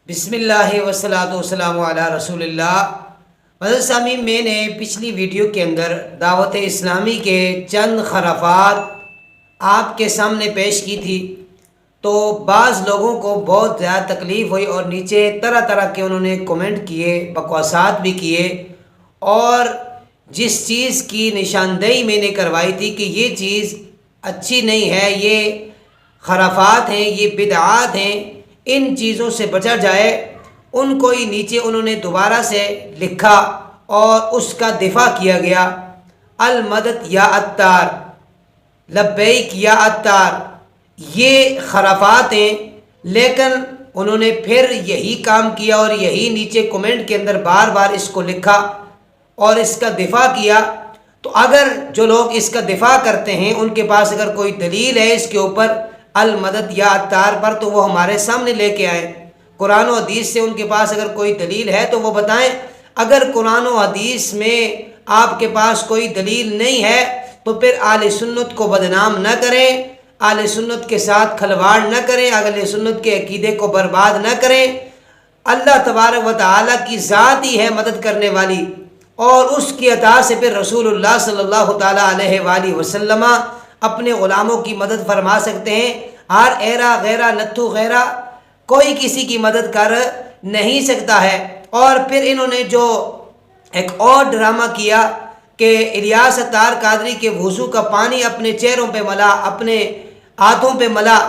بسم اللہ وسلاۃ وسلام علی رسول اللہ۔ حضرت سامعین، میں نے پچھلی ویڈیو کے اندر دعوت اسلامی کے چند خرافات آپ کے سامنے پیش کی تھی، تو بعض لوگوں کو بہت زیادہ تکلیف ہوئی اور نیچے طرح طرح کے انہوں نے کومنٹ کیے، بکواسات بھی کیے، اور جس چیز کی نشاندہی میں نے کروائی تھی کہ یہ چیز اچھی نہیں ہے، یہ خرافات ہیں، یہ بدعات ہیں، ان چیزوں سے بچا جائے، ان کو ہی نیچے انہوں نے دوبارہ سے لکھا اور اس کا دفاع کیا گیا۔ المدد یا عطار، لبیک یا عطار، یہ خرافات ہیں، لیکن انہوں نے پھر یہی کام کیا اور یہی نیچے کومنٹ کے اندر بار بار اس کو لکھا اور اس کا دفاع کیا۔ تو اگر جو لوگ اس کا دفاع کرتے ہیں ان کے پاس اگر کوئی دلیل ہے اس کے اوپر المدد یا عطار پر، تو وہ ہمارے سامنے لے کے آئیں۔ قرآن و حدیث سے ان کے پاس اگر کوئی دلیل ہے تو وہ بتائیں۔ اگر قرآن و حدیث میں آپ کے پاس کوئی دلیل نہیں ہے تو پھر اہل سنت کو بدنام نہ کریں، اہل سنت کے ساتھ کھلواڑ نہ کریں، اہل سنت کے عقیدے کو برباد نہ کریں۔ اللہ تبارک و تعالیٰ کی ذات ہی ہے مدد کرنے والی، اور اس کی عطا سے پھر رسول اللہ صلی اللہ تعالیٰ علیہ وآلہ وسلم اپنے غلاموں کی مدد فرما سکتے ہیں۔ ہر ایرا غیرہ نتھو غیرہ، کوئی کسی کی مدد کر نہیں سکتا ہے۔ اور پھر انہوں نے جو ایک اور ڈرامہ کیا کہ الیاس عطار قادری کے وضو کا پانی اپنے چہروں پہ ملا، اپنے ہاتھوں پہ ملا،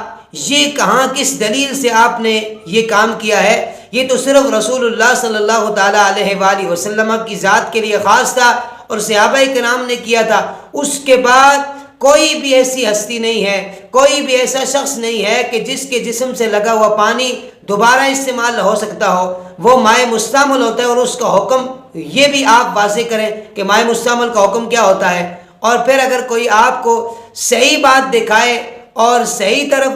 یہ کہاں کس دلیل سے آپ نے یہ کام کیا ہے؟ یہ تو صرف رسول اللہ صلی اللہ تعالیٰ علیہ وآلہ وسلم کی ذات کے لیے خاص تھا اور صحابہ کرام نے کیا تھا۔ اس کے بعد کوئی بھی ایسی ہستی نہیں ہے، کوئی بھی ایسا شخص نہیں ہے کہ جس کے جسم سے لگا ہوا پانی دوبارہ استعمال ہو سکتا ہو۔ وہ مائع مستعمل ہوتا ہے، اور اس کا حکم یہ بھی آپ واضح کریں کہ مائع مستعمل کا حکم کیا ہوتا ہے۔ اور پھر اگر کوئی آپ کو صحیح بات دکھائے اور صحیح طرف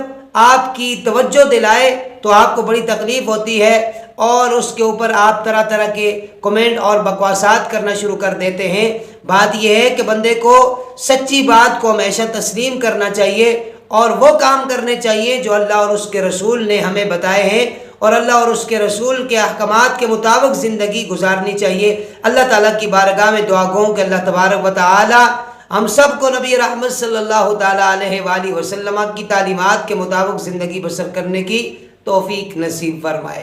آپ کی توجہ دلائے تو آپ کو بڑی تکلیف ہوتی ہے، اور اس کے اوپر آپ طرح طرح کے کومنٹ اور بکواسات کرنا شروع کر دیتے ہیں۔ بات یہ ہے کہ بندے کو سچی بات کو ہمیشہ تسلیم کرنا چاہیے اور وہ کام کرنے چاہیے جو اللہ اور اس کے رسول نے ہمیں بتائے ہیں، اور اللہ اور اس کے رسول کے احکامات کے مطابق زندگی گزارنی چاہیے۔ اللہ تعالیٰ کی بارگاہ میں دعا گوں کہ اللہ تبارک و تعالیٰ ہم سب کو نبی رحمت صلی اللہ تعالیٰ علیہ وآلہ وسلم کی تعلیمات کے مطابق زندگی بسر کرنے کی توفیق نصیب فرمائے۔